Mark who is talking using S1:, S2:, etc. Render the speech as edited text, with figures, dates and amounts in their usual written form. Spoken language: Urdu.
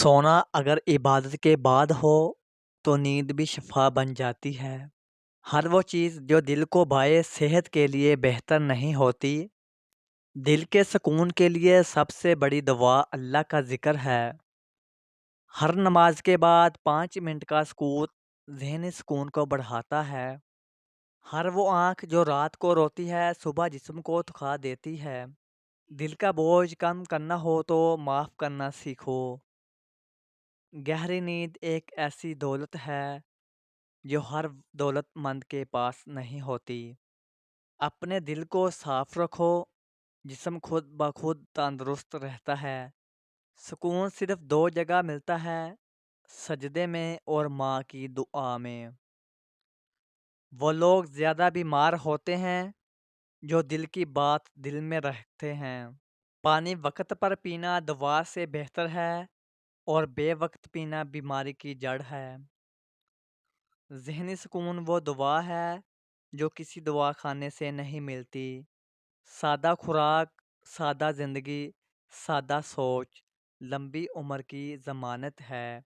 S1: سونا اگر عبادت کے بعد ہو تو نیند بھی شفا بن جاتی ہے۔ ہر وہ چیز جو دل کو باعث صحت کے لیے بہتر نہیں ہوتی، دل کے سکون کے لیے سب سے بڑی دوا اللہ کا ذکر ہے۔ ہر نماز کے بعد 5 منٹ کا سکوت ذہنی سکون کو بڑھاتا ہے۔ ہر وہ آنکھ جو رات کو روتی ہے صبح جسم کو تھکا دیتی ہے۔ دل کا بوجھ کم کرنا ہو تو معاف کرنا سیکھو۔ گہری نیند ایک ایسی دولت ہے جو ہر دولت مند کے پاس نہیں ہوتی۔ اپنے دل کو صاف رکھو، جسم خود بخود تندرست رہتا ہے۔ سکون صرف 2 جگہ ملتا ہے، سجدے میں اور ماں کی دعا میں۔ وہ لوگ زیادہ بیمار ہوتے ہیں جو دل کی بات دل میں رکھتے ہیں۔ پانی وقت پر پینا دوا سے بہتر ہے اور بے وقت پینا بیماری کی جڑ ہے۔ ذہنی سکون وہ دوا ہے جو کسی دوا خانے سے نہیں ملتی۔ سادہ خوراک، سادہ زندگی، سادہ سوچ لمبی عمر کی ضمانت ہے۔